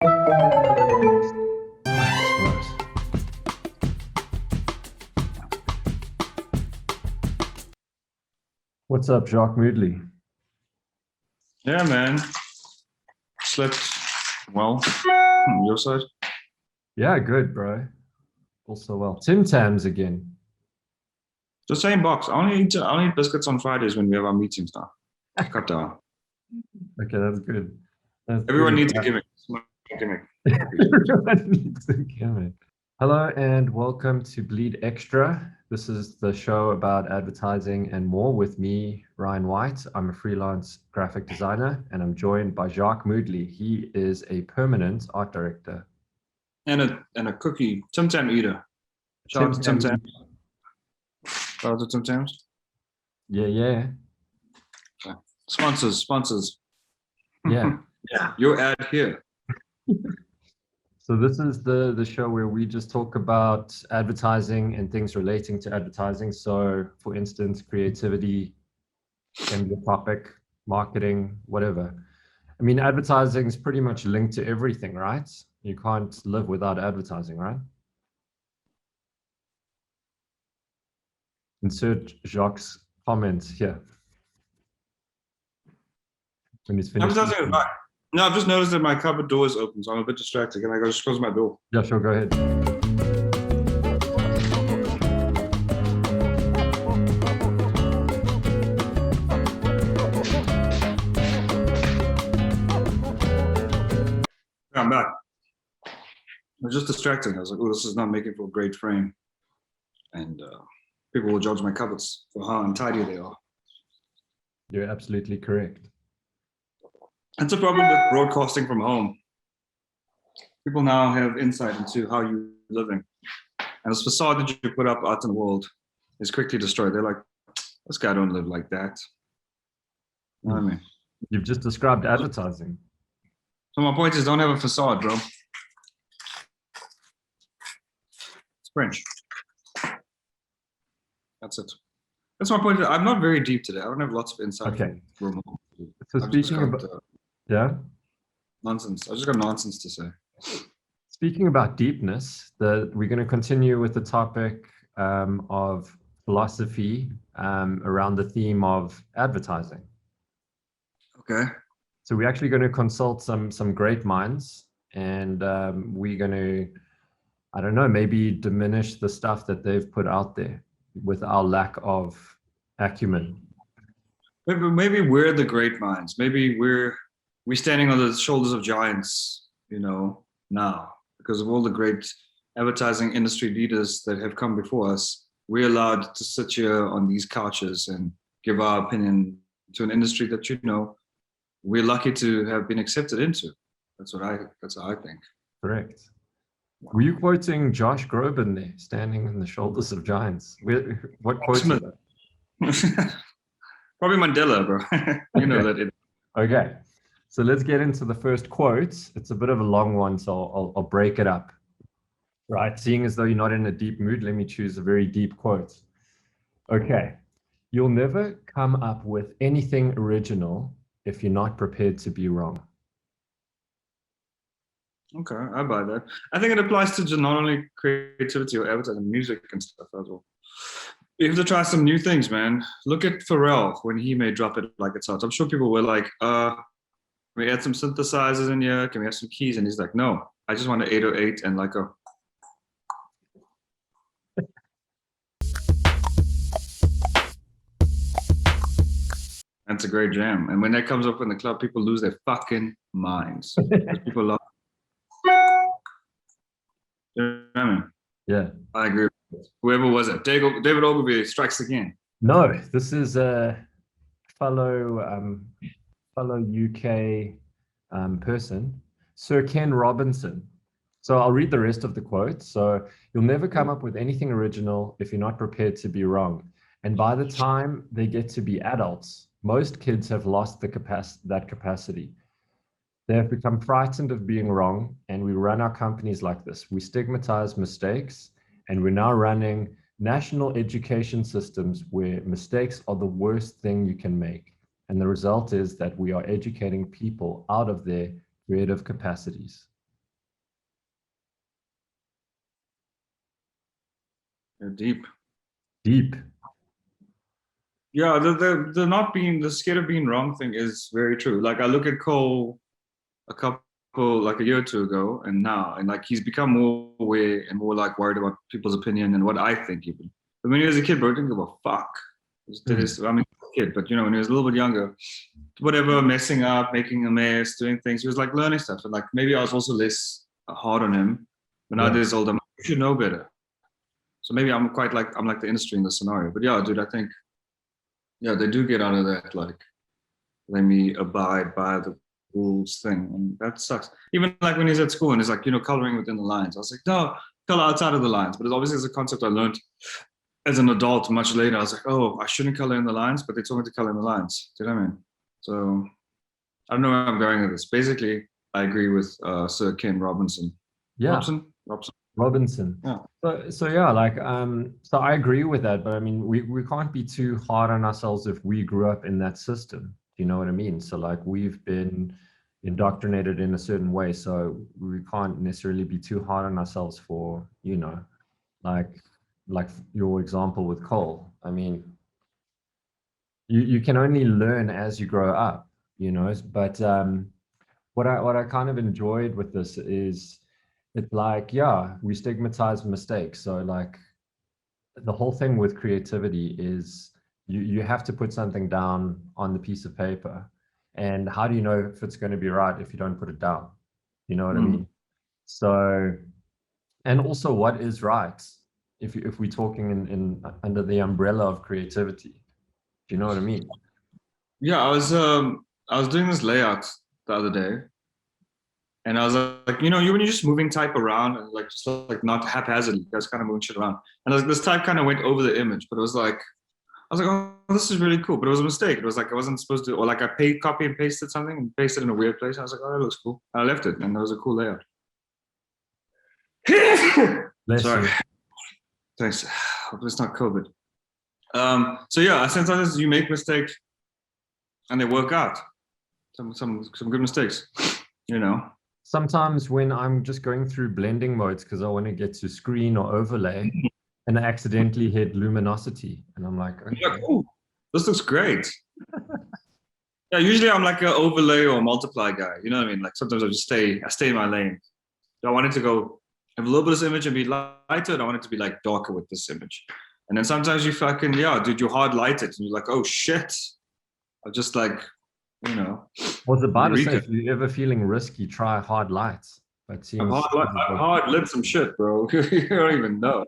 What's up, Jacque Moodley? Yeah, man. Slept well. Your side? Yeah, good, bro. Also well. Tim Tams again. The same box. I only eat biscuits on Fridays when we have our meetings now. Cut down. Okay, that's good. Everyone needs a gimmick. Gimmick. Everyone needs a gimmick. Hello and welcome to Bleed Extra. This is the show about advertising and more with me, Ryan Whyte. I'm a freelance graphic designer and I'm joined by Jacque Moodley. He is a permanent art director. And a cookie. Tim Tam eater. Shout out to Tim Tam. Shout out to Tim Tams. Yeah. Okay. Sponsors. Yeah. Yeah. Your ad here. So this is the show where we just talk about advertising and things relating to advertising. So for instance, creativity can be a topic, marketing, whatever. I mean, advertising is pretty much linked to everything, right? You can't live without advertising, right? Insert Jacques' comments here. When he's finished. Advertising is right. No, I've just noticed that my cupboard door is open, so I'm a bit distracted. Can I go just close my door? Yeah, sure, go ahead. I'm back. I was just distracting. I was like, oh, this is not making for a great frame. And people will judge my cupboards for how untidy they are. You're absolutely correct. That's a problem with broadcasting from home. People now have insight into how you're living. And this facade that you put up out in the world is quickly destroyed. They're like, this guy don't live like that. You know what I mean? You've just described advertising. So my point is, don't have a facade, bro. It's French. That's it. That's my point. I'm not very deep today. I don't have lots of insight. Okay. From home. So speaking about, yeah, nonsense. I just got nonsense to say. Speaking about deepness, we're going to continue with the topic of philosophy around the theme of advertising. Okay. So we're actually going to consult some great minds, and we're going to, I don't know, maybe diminish the stuff that they've put out there with our lack of acumen. Maybe we're the great minds. Maybe we're standing on the shoulders of giants, now because of all the great advertising industry leaders that have come before us. We're allowed to sit here on these couches and give our opinion to an industry that we're lucky to have been accepted into. That's how I think. Correct. Were you quoting Josh Groban there, standing on the shoulders of giants? What quote is that? Probably Mandela, bro. That. Okay, so let's get into the first quote. It's a bit of a long one, so I'll break it up. Right, seeing as though you're not in a deep mood, let me choose a very deep quote. Okay, you'll never come up with anything original if you're not prepared to be wrong. Okay, I buy that. I think it applies to not only creativity or advertising, music and stuff as well. You have to try some new things, man. Look at Pharrell when he made Drop It Like It's Hot. I'm sure people were like, can we add some synthesizers in here? Can we have some keys? And he's like, no, I just want an 808 and like a... That's a great jam. And when that comes up in the club, people lose their fucking minds. People love... Yeah. I agree. Whoever was it? David Ogilvy strikes again. No, this is a fellow UK person, Sir Ken Robinson. So I'll read the rest of the quote. So you'll never come up with anything original if you're not prepared to be wrong. And by the time they get to be adults, most kids have lost that capacity. They have become frightened of being wrong, and we run our companies like this. We stigmatize mistakes, and we're now running national education systems where mistakes are the worst thing you can make. And the result is that we are educating people out of their creative capacities. Deep. Deep. Yeah, the not being the scared of being wrong thing is very true. Like I look at Cole a couple like a year or two ago and now, and like he's become more aware and more like worried about people's opinion and what I think even. But when he was a kid, bro, he didn't give a fuck. He just did his, I mean, kid, but you know, when he was a little bit younger, whatever, messing up, making a mess, doing things, he was like learning stuff. And like maybe I was also less hard on him. But nowadays, older, I'm like, you should know better. So maybe I'm like the industry in the scenario. But yeah, dude, I think yeah, they do get out of that like let me abide by the rules thing, and that sucks. Even like when he's at school and he's like, you know, coloring within the lines. I was like, no, color outside of the lines. But it obviously is a concept I learned as an adult much later. I was like, oh, I shouldn't color in the lines, but they told me to color in the lines. Do you know what I mean? So I don't know where I'm going with this. Basically, I agree with Sir Ken Robinson. Yeah. Robinson. Yeah. So yeah, like so I agree with that, but I mean we can't be too hard on ourselves if we grew up in that system. Do you know what I mean? So like we've been indoctrinated in a certain way, so we can't necessarily be too hard on ourselves for, you know, like your example with Cole. I mean, you can only learn as you grow up, you know, but what I kind of enjoyed with this is it's like, yeah, we stigmatize mistakes. So like the whole thing with creativity is you have to put something down on the piece of paper. And how do you know if it's going to be right if you don't put it down? You know what I mean? So, and also what is right if we're talking in under the umbrella of creativity? Do you know what I mean? Yeah, I was doing this layout the other day. And I was like, you know, when you're just moving type around and like just like not haphazardly, you guys kind of moving shit around. And like, this type kind of went over the image, but it was like, I was like, oh, this is really cool. But it was a mistake. It was like I wasn't supposed to, or like I copy and pasted something and pasted in a weird place. I was like, oh, that looks cool. And I left it, and that was a cool layout. Sorry. Thanks. Hope it's not COVID. So yeah, sometimes you make mistakes and they work out. Some good mistakes, you know. Sometimes when I'm just going through blending modes because I want to get to screen or overlay and I accidentally hit luminosity and I'm like, okay. Like, oh, this looks great. Yeah, usually I'm like an overlay or multiply guy. You know what I mean? Like sometimes I stay in my lane. So I wanted to go have a little bit of this image and be lighter, and I want it to be like darker with this image. And then sometimes you fucking, yeah, dude, you hard light it and you're like, oh shit. I just like, you know. I was about to say, if you're ever feeling risky, try hard lights. But I've hard lit some shit, bro. You don't even know.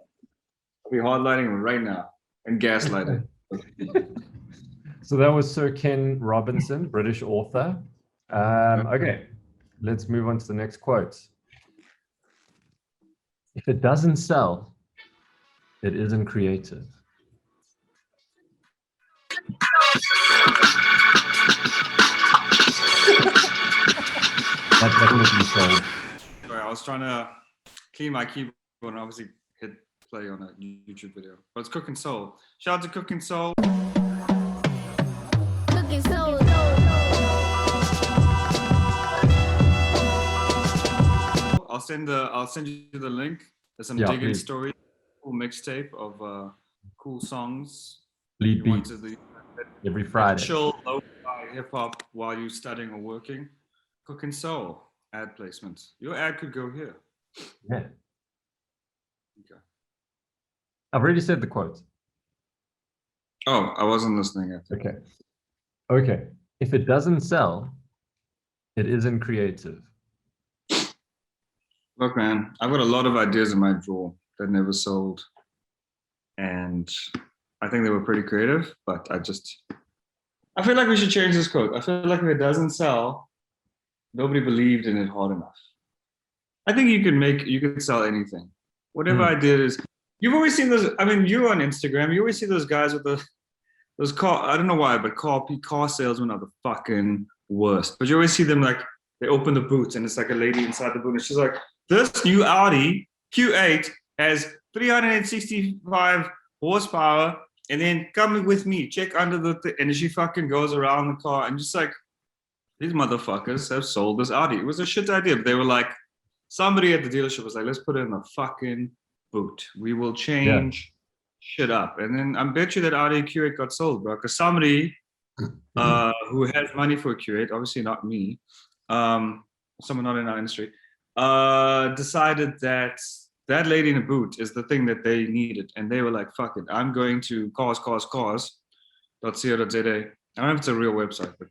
I'll be hard lighting right now and gaslighting. So that was Sir Ken Robinson, British author. Okay, let's move on to the next quote. If it doesn't sell, it isn't creative. That definitely sold. Sorry, I was trying to clean my keyboard and obviously hit play on a YouTube video. But it's Cooking Soul. Shout out to Cooking Soul. Cooking Soul. I'll send you the link. There's some digging stories, cool mixtape of cool songs. Lead beats every Friday. Chill, lo-fi hip hop while you're studying or working. Cooking Soul ad placement. Your ad could go here. Yeah. Okay. I've already said the quote. Oh, I wasn't listening yet. Okay. If it doesn't sell, it isn't creative. Look, man, I've got a lot of ideas in my drawer that never sold. And I think they were pretty creative, but I feel like we should change this quote. I feel like if it doesn't sell, nobody believed in it hard enough. I think you could sell anything. Whatever idea it is. You've always seen those, I mean, you're on Instagram, you always see those guys with those car, I don't know why, but car salesmen are the fucking worst. But you always see them like, they open the boot and it's like a lady inside the boot and she's like, this new Audi Q8 has 365 horsepower, and then come with me, check under the and she fucking goes around the car and just like, these motherfuckers have sold this Audi. It was a shit idea, but they were like, somebody at the dealership was like, let's put it in the fucking boot. We will change shit up. And then I bet you that Audi Q8 got sold, bro. Because somebody who has money for a Q8, obviously not me, someone not in our industry, decided that that lady in a boot is the thing that they needed. And they were like, fuck it, I'm going to cars.co.za. I don't know if it's a real website, but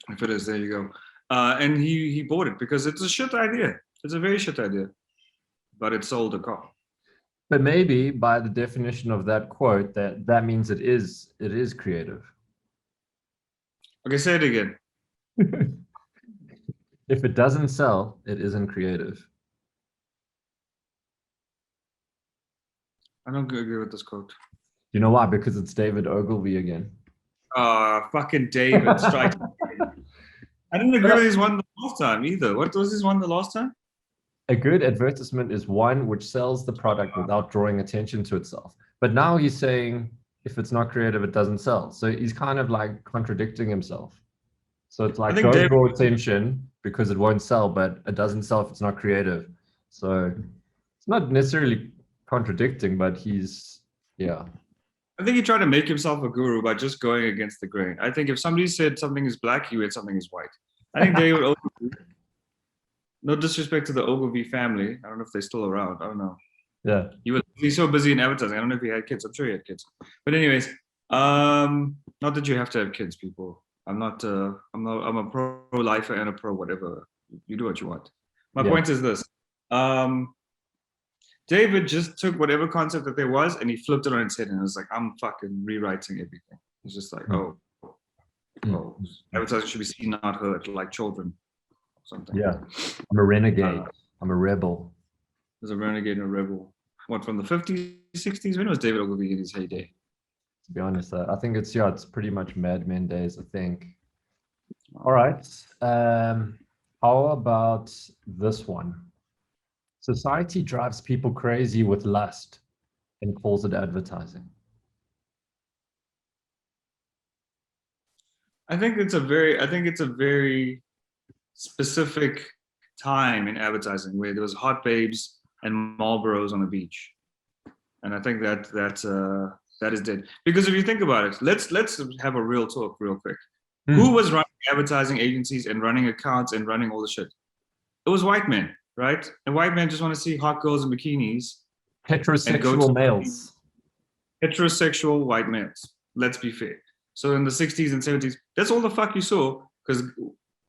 if it is, there you go. And he bought it because it's a shit idea. It's a very shit idea, but it sold a car. But maybe by the definition of that quote, that means it is creative. Okay, say it again. If it doesn't sell, it isn't creative. I don't agree with this quote. You know why? Because it's David Ogilvy again. Fucking David strikes. I didn't agree with his one the last time either. What was his one the last time? A good advertisement is one which sells the product without drawing attention to itself. But now he's saying if it's not creative, it doesn't sell. So he's kind of like contradicting himself. So it's like, don't draw attention because it won't sell, but it doesn't sell if it's not creative. So it's not necessarily contradicting, but yeah. I think he tried to make himself a guru by just going against the grain. I think if somebody said something is black, he would something is white. I think David Ogilvy, no disrespect to the Ogilvy family. I don't know if they're still around. I don't know. Yeah. He's so busy in advertising. I don't know if he had kids. I'm sure he had kids. But anyways, not that you have to have kids, people. I'm a pro-lifer and a pro whatever. You do what you want. My point is this. David just took whatever concept that there was and he flipped it on its head and it was like, I'm fucking rewriting everything. It's just like, advertising should be seen, not heard, like children or something. Yeah. I'm a renegade. I'm a rebel. There's a renegade and a rebel. What, from the 50s, 60s? When was David Ogilvy in his heyday? To be honest, I think it's pretty much Mad Men days, I think. All right. How about this one? Society drives people crazy with lust and calls it advertising. I think it's a very specific time in advertising where there was hot babes and Marlboros on the beach. And I think that is dead. Because if you think about it, let's have a real talk real quick. Who was running advertising agencies and running accounts and running all the shit? It was white men, right? And white men just want to see hot girls in bikinis. Heterosexual males. Heterosexual white males. Let's be fair. So in the 60s and 70s, that's all the fuck you saw because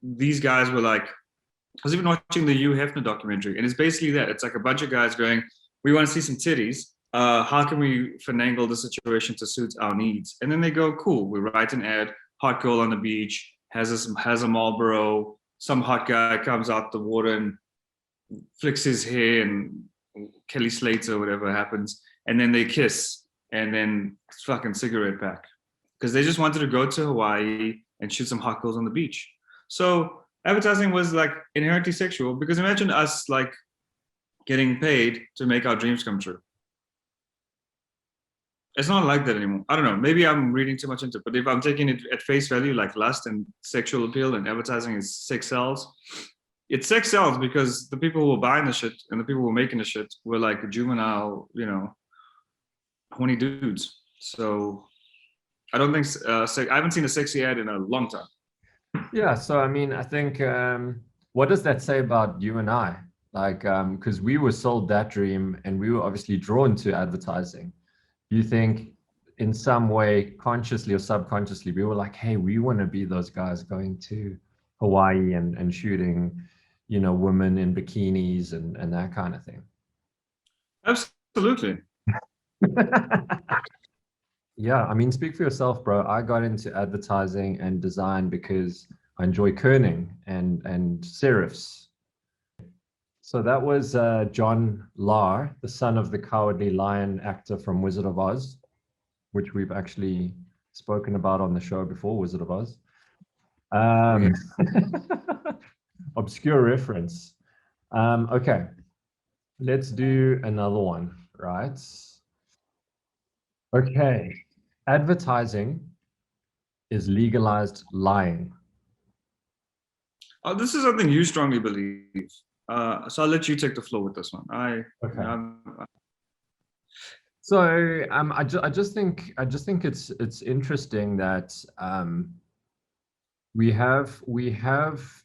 these guys were like, I was even watching the Hugh Hefner documentary and it's basically that. It's like a bunch of guys going, we want to see some titties. How can we finagle the situation to suit our needs? And then they go, cool, we write an ad, hot girl on the beach, has a Marlboro, some hot guy comes out the water and flicks his hair and Kelly Slater or whatever happens. And then they kiss and then fucking cigarette pack. Because they just wanted to go to Hawaii and shoot some hot girls on the beach. So advertising was like inherently sexual because imagine us like getting paid to make our dreams come true. It's not like that anymore. I don't know. Maybe I'm reading too much into it, but if I'm taking it at face value, like lust and sexual appeal and advertising is sex sells, it's sex sells because the people who were buying the shit and the people who were making the shit were like juvenile, horny dudes. So I don't think I haven't seen a sexy ad in a long time. Yeah. So, I mean, I think, what does that say about you and I? Like, because we were sold that dream and we were obviously drawn to advertising. You think in some way, consciously or subconsciously, we were like, hey, we want to be those guys going to Hawaii and shooting, women in bikinis and that kind of thing. Absolutely. Yeah, I mean, speak for yourself, bro. I got into advertising and design because I enjoy kerning and serifs. So that was John Lahr, the son of the Cowardly Lion actor from Wizard of Oz, which we've actually spoken about on the show before, Wizard of Oz. Obscure reference. Okay, let's do another one, right? Okay, advertising is legalized lying. Oh, this is something you strongly believe. So I'll let you take the floor with this one. So I just think it's interesting that we have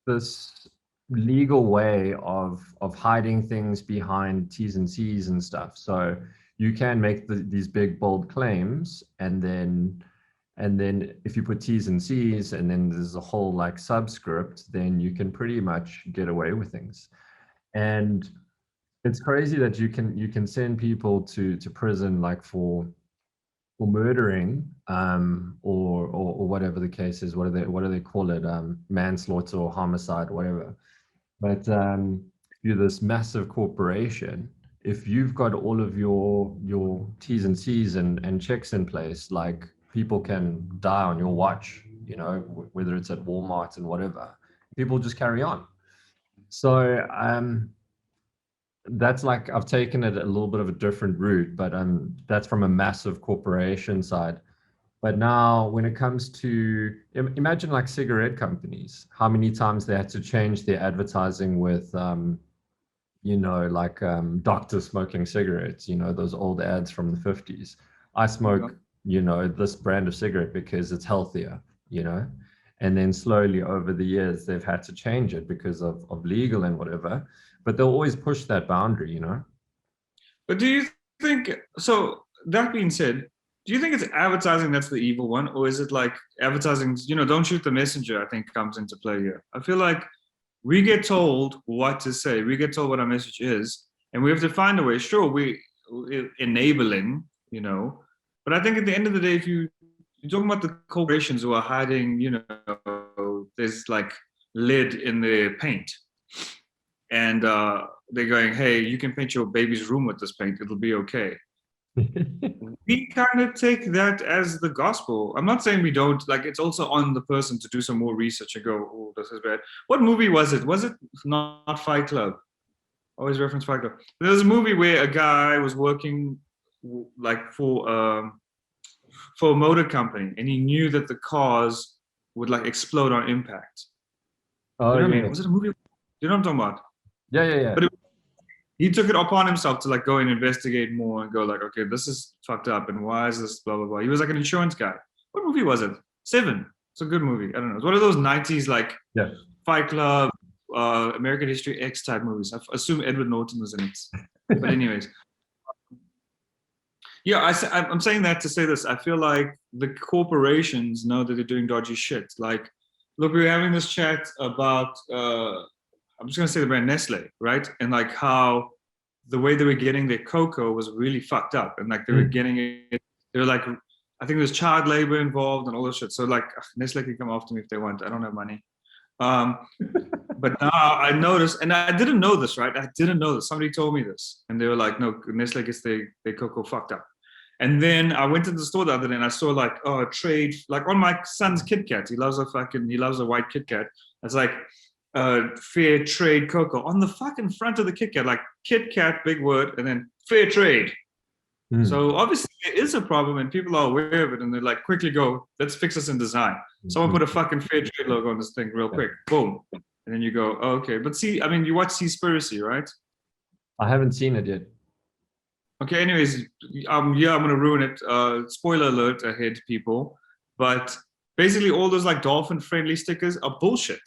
this legal way of hiding things behind T's and C's and stuff. So you can make these big bold claims, and then if you put T's and C's and then there's a whole like subscript, then you can pretty much get away with things. And it's crazy that you can send people to prison like for murdering, or whatever the case is. What do they call it? Manslaughter or homicide, whatever. But you're this massive corporation. If you've got all of your T's and C's and checks in place, like people can die on your watch, whether it's at Walmart and whatever, people just carry on. So that's like I've taken it a little bit of a different route, but that's from a massive corporation side. But now, when it comes to imagine like cigarette companies, how many times they had to change their advertising with, like doctors smoking cigarettes, those old ads from the 50s. I smoke, this brand of cigarette because it's healthier, and then slowly over the years, they've had to change it because of legal and whatever. But they'll always push that boundary. But do you think so? That being said, do you think it's advertising that's the evil one, or is it like advertising? Don't shoot the messenger. I think comes into play here. I feel like we get told what to say. We get told what our message is, and we have to find a way. Sure, we're enabling, but I think at the end of the day, if you're talking about the corporations who are hiding, there's like lead in their paint, and they're going, hey, you can paint your baby's room with this paint, it'll be okay. We kind of take that as the gospel. I'm not saying we don't, like, it's also on the person to do some more research and go, oh, this is bad. What movie was it? Was it not Fight Club? Always reference Fight Club. There was a movie where a guy was working like for a motor company, and he knew that the cars would like explode on impact. Oh, you know what I yeah. mean? Was it a movie? You know what I'm talking about? Yeah. But he took it upon himself to like go and investigate more and go like, okay, this is fucked up, and why is this blah blah blah. He was like an insurance guy. What movie was it? Seven. It's a good movie. I don't know. It's one of those 90s like Fight Club, American History X type movies. I assume Edward Norton was in it. But anyways, yeah, I'm saying that to say this. I feel like the corporations know that they're doing dodgy shit. Like, look, we were having this chat about I'm just gonna say the brand Nestle, right? And like how the way they were getting their cocoa was really fucked up, and like they were getting it. They were like, I think there's child labor involved and all this shit. So like Nestle can come after me if they want. I don't have money. But now I noticed, and I didn't know this, right? I didn't know this. Somebody told me this, and they were like, no, Nestle gets their cocoa fucked up. And then I went to the store the other day and I saw like, a trade, like on my son's Kit Kat. He loves a white Kit Kat. It's like fair trade cocoa on the fucking front of the Kit Kat, like Kit Kat, big word, and then fair trade. So obviously there is a problem and people are aware of it, and they like quickly go, let's fix this in design. Someone put a fucking fair trade logo on this thing real quick, boom. And then you go, oh, okay. But see, I mean, you watch Seaspiracy, right? I haven't seen it yet. Okay, anyways, I'm gonna ruin it. Spoiler alert ahead, people. But basically all those like dolphin friendly stickers are bullshit.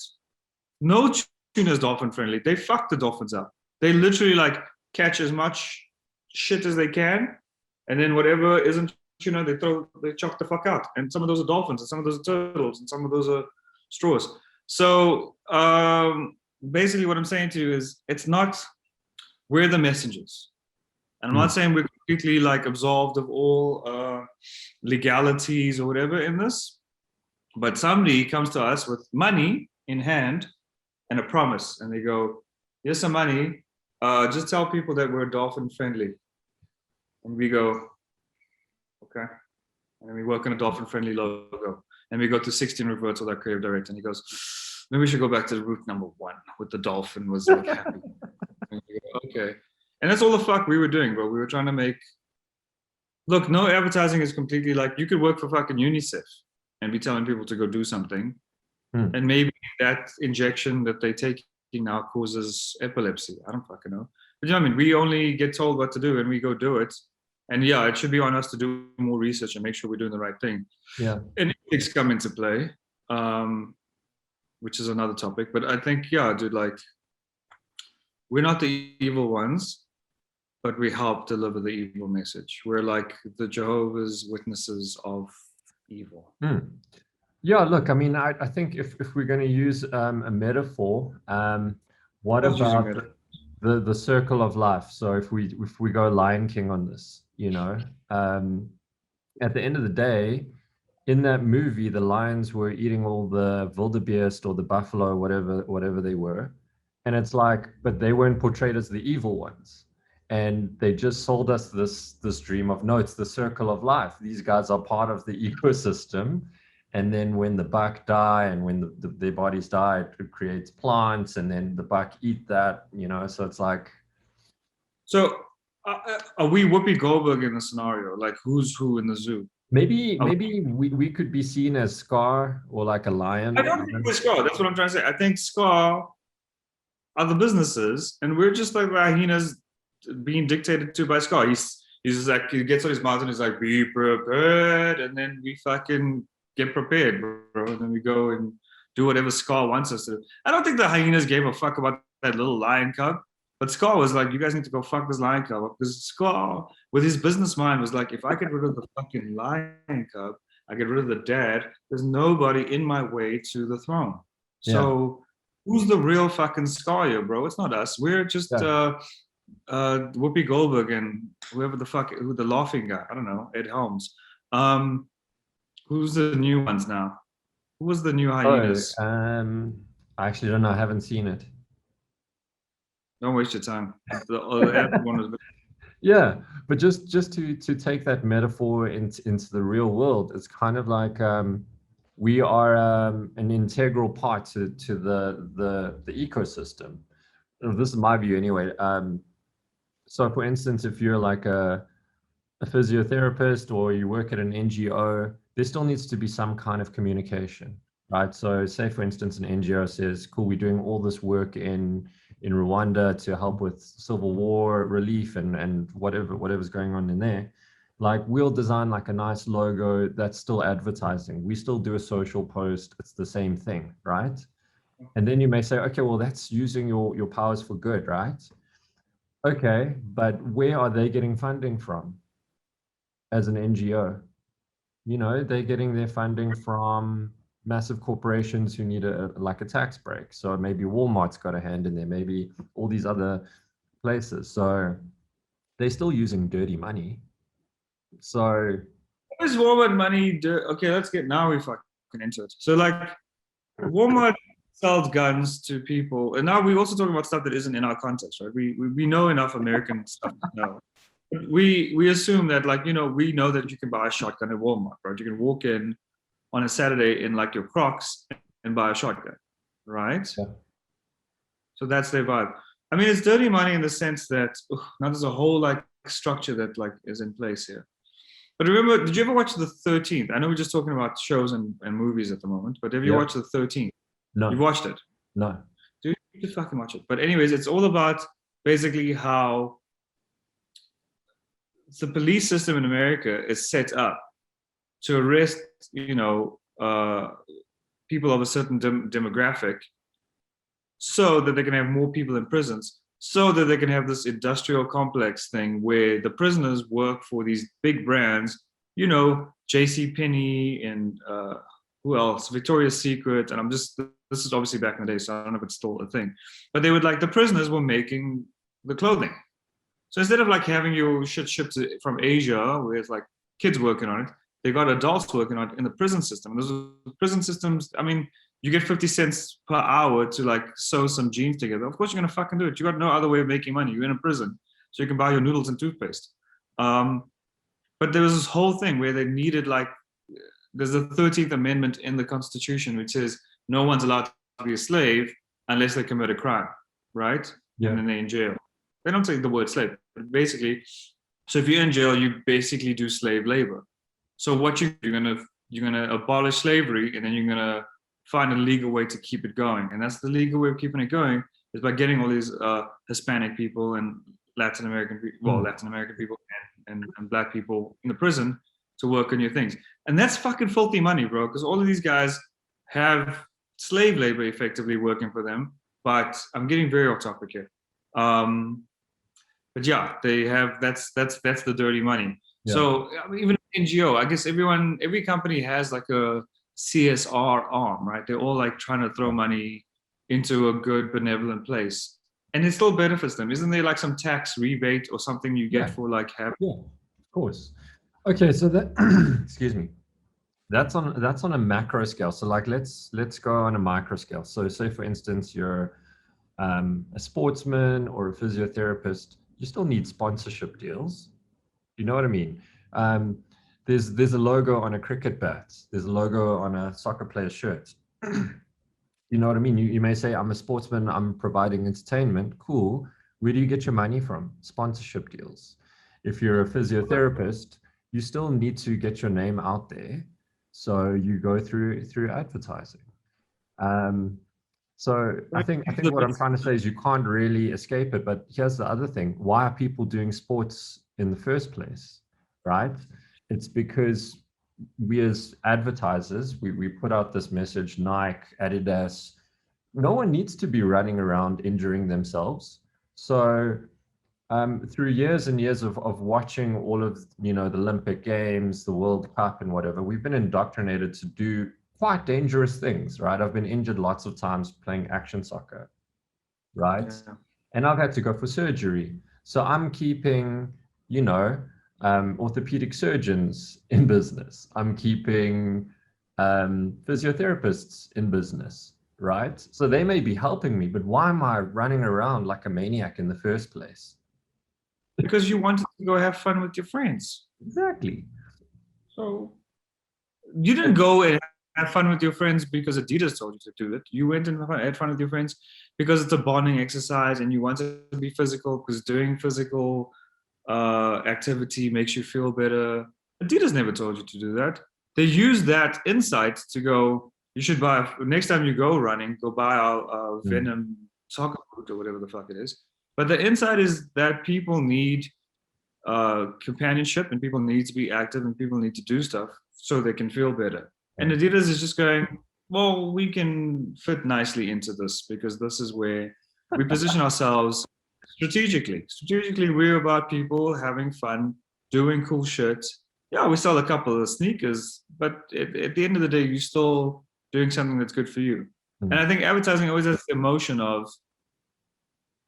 No tuna's dolphin friendly. They fuck the dolphins up. They literally like catch as much shit as they can, and then whatever isn't tuna, they chuck the fuck out. And some of those are dolphins, and some of those are turtles, and some of those are straws. So basically what I'm saying to you is, it's not, we're the messengers. And I'm not saying we're completely like absolved of all legalities or whatever in this, but somebody comes to us with money in hand and a promise, and they go, here's some money, just tell people that we're dolphin friendly. And we go, okay. And then we work on a dolphin friendly logo. And we go to 16 reverts with our creative director, and he goes, maybe we should go back to route number 1 with the dolphin was like happy. And we go, okay. And that's all the fuck we were doing, bro. We were trying to make, look, no advertising is completely like, you could work for fucking UNICEF and be telling people to go do something. And maybe that injection that they take now causes epilepsy. I don't fucking know. But you know what I mean? We only get told what to do and we go do it. And yeah, it should be on us to do more research and make sure we're doing the right thing. Yeah. And ethics come into play, which is another topic. But I think, yeah, dude, like, we're not the evil ones, but we help deliver the evil message. We're like the Jehovah's Witnesses of evil. Yeah, look, I mean, I think if we're going to use a metaphor, what about the circle of life? So if we go Lion King on this, you know, at the end of the day, in that movie, the lions were eating all the wildebeest or the buffalo, whatever they were, and it's like, but they weren't portrayed as the evil ones, and they just sold us this dream of, no, it's the circle of life. These guys are part of the ecosystem, and then when the buck die and when their bodies die, it creates plants, and then the buck eat that, you know. So it's like, so are we Whoopi Goldberg in the scenario? Like, who's who in the zoo? maybe we could be seen as Scar or like a lion. I don't think we're Scar. That's what I'm trying to say. I think Scar are the businesses, and we're just like the hyenas being dictated to by Scar. He's just like, he gets on his mountain, he's like, be prepared, and then we fucking get prepared, bro. And then we go and do whatever Scar wants us to. I don't think the hyenas gave a fuck about that little lion cub. But Scar was like, you guys need to go fuck this lion cub up. Because Scar, with his business mind, was like, if I get rid of the fucking lion cub, I get rid of the dad, there's nobody in my way to the throne. So who's the real fucking Scar here, bro? It's not us. We're just Whoopi Goldberg and whoever the fuck, who the laughing guy, I don't know, Ed Helms. Who's the new ones now? Who was the new hyenas? I actually don't know. I haven't seen it. Don't waste your time. The one was... Yeah, but just to take that metaphor into the real world, it's kind of like we are an integral part to the ecosystem. This is my view anyway. So for instance, if you're like a physiotherapist or you work at an NGO, there still needs to be some kind of communication, right? So say for instance, an NGO says, cool, we're doing all this work in Rwanda to help with civil war relief and whatever's going on in there. Like, we'll design like a nice logo that's still advertising. We still do a social post. It's the same thing, right? And then you may say, okay, well, that's using your powers for good, right? Okay, but where are they getting funding from as an NGO? You know, they're getting their funding from massive corporations who need a tax break. So maybe Walmart's got a hand in there, maybe all these other places. So they're still using dirty money. So what is Walmart money? Okay, let's get, now we fucking into it. So like, Walmart sells guns to people, and now we also talking about stuff that isn't in our context, right? We know enough American stuff to know. We assume that, like, you know, we know that you can buy a shotgun at Walmart, right? You can walk in on a Saturday in like your Crocs and buy a shotgun, right? Yeah. So that's their vibe. I mean, it's dirty money in the sense that now there's a whole like structure that like is in place here. But remember, did you ever watch The 13th? I know we're just talking about shows and movies at the moment, but have you watched The 13th? No. You've watched it? No. Dude, you should fucking watch it. But anyways, it's all about basically how the police system in America is set up to arrest, you know, people of a certain demographic, so that they can have more people in prisons, so that they can have this industrial complex thing where the prisoners work for these big brands, you know, J.C. Penney and who else? Victoria's Secret. And this is obviously back in the day, so I don't know if it's still a thing. But they would, like, the prisoners were making the clothing. So instead of like having your shit shipped from Asia, where it's like kids working on it, they got adults working on it in the prison system. And those prison systems, I mean, you get 50 cents per hour to like sew some jeans together. Of course you're gonna fucking do it. You got no other way of making money. You're in a prison, so you can buy your noodles and toothpaste. But there was this whole thing where they needed, like, there's the 13th Amendment in the Constitution, which says no one's allowed to be a slave unless they commit a crime, right? Yeah. And then they're in jail. They don't say the word slave, but basically, so if you're in jail, you basically do slave labor. So what you're gonna abolish slavery, and then you're gonna find a legal way to keep it going. And that's the legal way of keeping it going, is by getting all these Hispanic people and Latin American people and black people in the prison to work on your things. And that's fucking filthy money, bro, because all of these guys have slave labor effectively working for them. But I'm getting very off topic here. But yeah, they have that's the dirty money. Yeah. So I mean, even NGO, I guess every company has like a CSR arm, right? They're all like trying to throw money into a good benevolent place, and it still benefits them. Isn't there like some tax rebate or something you get for like having? Yeah, of course. Okay, so that excuse me. That's on a macro scale. So like let's go on a micro scale. So say for instance you're a sportsman or a physiotherapist, you still need sponsorship deals. You know what I mean? There's a logo on a cricket bat. There's a logo on a soccer player's shirt. You know what I mean? You may say, I'm a sportsman, I'm providing entertainment. Cool. Where do you get your money from? Sponsorship deals. If you're a physiotherapist, you still need to get your name out there. So you go through advertising. So I think what I'm trying to say is you can't really escape it. But here's the other thing. Why are people doing sports in the first place, right? It's because we as advertisers, we put out this message, Nike, Adidas, no one needs to be running around injuring themselves. So through years and years of watching all of, the Olympic Games, the World Cup and whatever, we've been indoctrinated to do quite dangerous things, right? I've been injured lots of times playing action soccer, right? Yeah. And I've had to go for surgery. So I'm keeping, orthopedic surgeons in business. I'm keeping physiotherapists in business, right? So they may be helping me, but why am I running around like a maniac in the first place? Because you wanted to go have fun with your friends. Exactly. So you didn't go and have fun with your friends because Adidas told you to do it. You went and had fun with your friends because it's a bonding exercise and you wanted to be physical because doing physical activity makes you feel better. Adidas never told you to do that. They use that insight to go, you should buy, next time you go running, go buy our Venom soccer boot or whatever the fuck it is. But the insight is that people need companionship and people need to be active and people need to do stuff so they can feel better. And Adidas is just going, well, we can fit nicely into this because this is where we position ourselves strategically. Strategically, we're about people having fun, doing cool shit. Yeah, we sell a couple of sneakers, but at the end of the day, you're still doing something that's good for you. And I think advertising always has the emotion of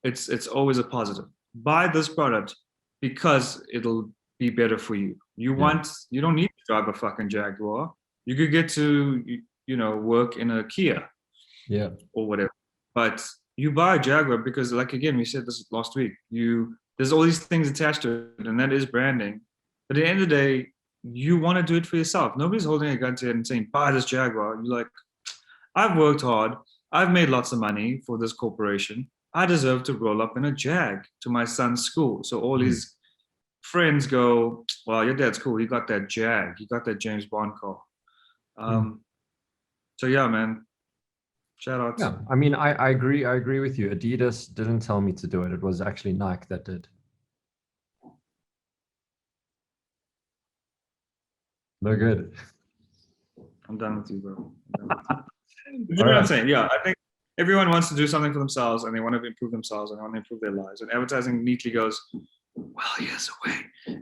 it's always a positive. Buy this product because it'll be better for you. You don't need to drive a fucking Jaguar. You could get to work in a Kia, or whatever. But you buy a Jaguar because, like again, we said this last week. There's all these things attached to it, and that is branding. But at the end of the day, you want to do it for yourself. Nobody's holding a gun to your head and saying, "Buy this Jaguar." You're like, I've worked hard. I've made lots of money for this corporation. I deserve to roll up in a Jag to my son's school. So all his friends go, "Well, your dad's cool. He got that Jag. He got that James Bond car." So yeah, man. Shout out. Yeah, I mean, I agree. I agree with you. Adidas didn't tell me to do it. It was actually Nike that did. No good. I'm done with you, bro. You know what I'm saying? Yeah, I think everyone wants to do something for themselves and they want to improve themselves and they want to improve their lives. And advertising neatly goes, well, here's a way.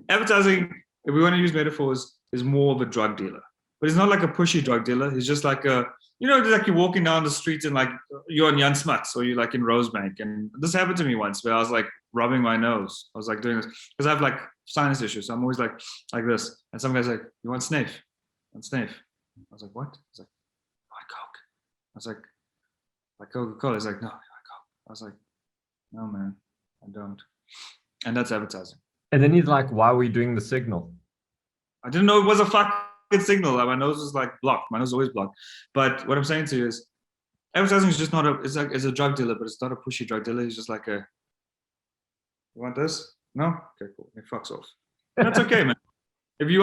Advertising, if we want to use metaphors, is more of a drug dealer. But it's not like a pushy drug dealer. He's just like like you're walking down the street and like you're on Jan Smuts or you're like in Rosebank. And this happened to me once where I was like rubbing my nose. I was like doing this because I have like sinus issues. So I'm always like this. And some guy's like, "You want Snafe?" "Want Snafe?" I was like, "What?" He's like, "I want Coke." I was like Coca-Cola. He's like, "No, I want Coke." I was like, "No, man, I don't." And that's advertising. And then he's like, "Why are we doing the signal?" I didn't know it was a fucking signal. Like, my nose was like blocked. My nose is always blocked. But what I'm saying to you is, advertising is just not it's a drug dealer, but it's not a pushy drug dealer. He's just like "You want this? No? Okay, cool. He fucks off." That's okay, man. If you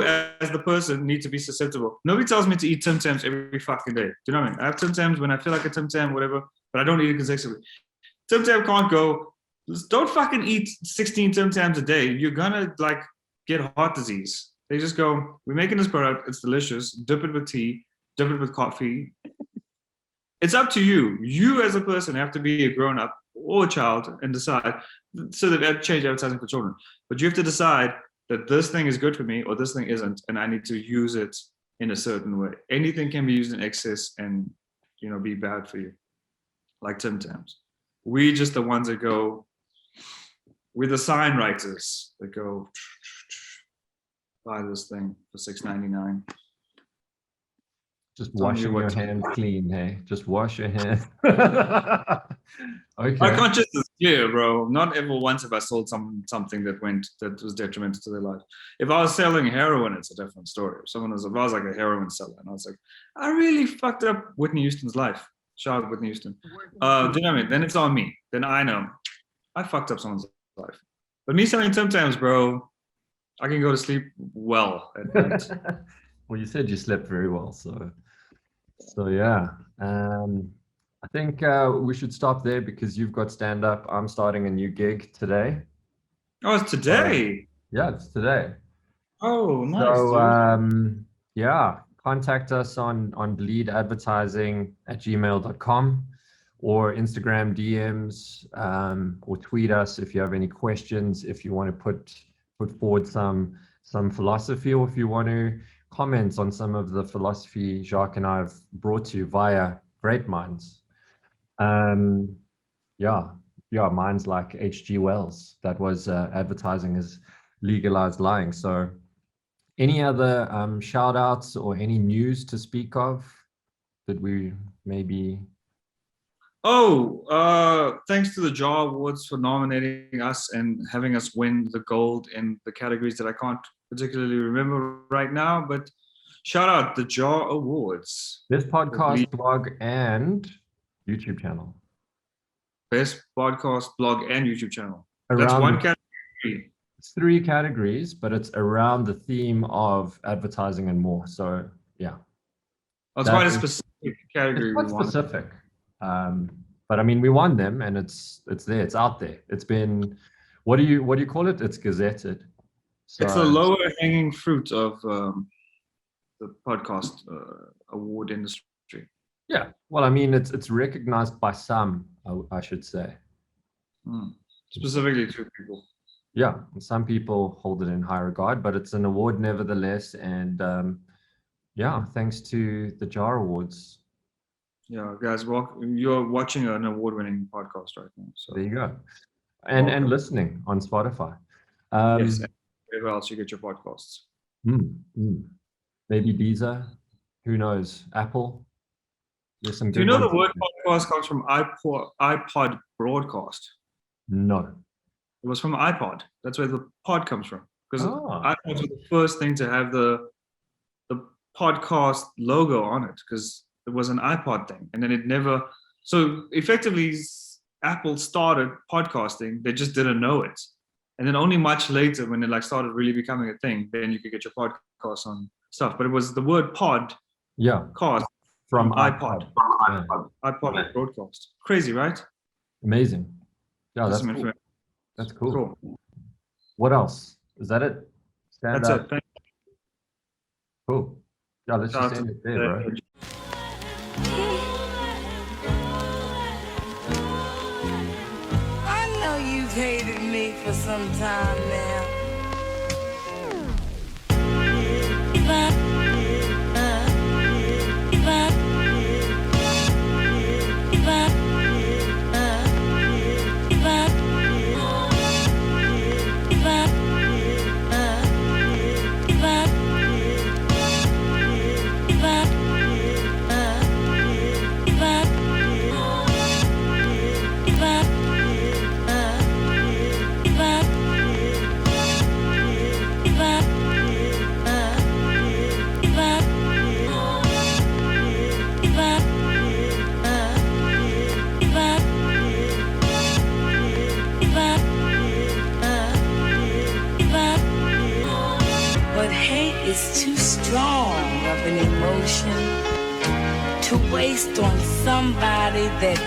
as the person need to be susceptible. Nobody tells me to eat Tim Tams every fucking day. Do you know what I mean? I have Tim Tams when I feel like a Tim Tam, whatever, but I don't eat it consecutively. Tim Tam can't go Just don't fucking eat 16 Tim Tams a day. You're gonna like get heart disease. They just go, we're making this product, it's delicious, dip it with tea, dip it with coffee. It's up to you. You as a person have to be a grown-up or a child and decide. So they've changed advertising for children. But you have to decide that this thing is good for me or this thing isn't, and I need to use it in a certain way. Anything can be used in excess and, you know, be bad for you, like Tim Tams. We just the ones that go, we're the sign writers that go, buy this thing for $6.99. Just washing your hands clean, hey? Just wash your hands. Okay. My conscience is clear, bro. Not ever once have I sold something that was detrimental to their life. If I was selling heroin, it's a different story. If I was like a heroin seller, and I was like, I really fucked up Whitney Houston's life. Shout out Whitney Houston. Do you know what I mean? Then it's on me. Then I know I fucked up someone's life. But me selling Tim Tams, bro, I can go to sleep well at night. Well, you said you slept very well, so yeah. I think we should stop there because you've got stand up. I'm starting a new gig today. Oh, it's today. Yeah, it's today. Oh, nice. So yeah, contact us on bleedadvertising@gmail.com or Instagram DMs, or tweet us if you have any questions, if you want to put forward some philosophy, or if you want to comment on some of the philosophy Jacque and I have brought to you via great minds. Yeah, minds like H.G. Wells, that was advertising is legalized lying. So any other shout outs or any news to speak of that we maybe? Thanks to the Jar Awards for nominating us and having us win the gold in the categories that I can't particularly remember right now, but shout out the Jar Awards. This podcast, blog, and YouTube channel. Best podcast, blog, and YouTube channel. That's one category. It's 3 categories, but it's around the theme of advertising and more. So yeah. That's quite a specific category. It's quite specific. But I mean, we won them, and it's there, it's out there. It's been, what do you call it? It's gazetted. So, it's the lower hanging fruit of the podcast award industry. Yeah, well, I mean, it's recognized by some, I should say. Specifically 2 people. Yeah, some people hold it in high regard, but it's an award nevertheless. And yeah, thanks to the Jar Awards. Yeah, guys, you're watching an award-winning podcast right now. So there you go, and listening on Spotify. Yes, wherever else you get your podcasts. Maybe Deezer, who knows? Apple. There's some. Do you know the word podcast comes from iPod broadcast? No. It was from iPod. That's where the pod comes from. Because iPods were the first thing to have the podcast logo on it, because it was an iPod thing, and then it never. So effectively, Apple started podcasting. They just didn't know it, and then only much later, when it like started really becoming a thing, then you could get your podcast on stuff. But it was the word pod. Yeah. Cast from iPod. Yeah. iPod broadcast. Crazy, right? Amazing. Yeah, that's cool. That's cool. What else? Is that it? That's it. Thank you. Cool. Yeah, let's just end it there, bro. I know you've hated me for some time now. It's too strong of an emotion to waste on somebody that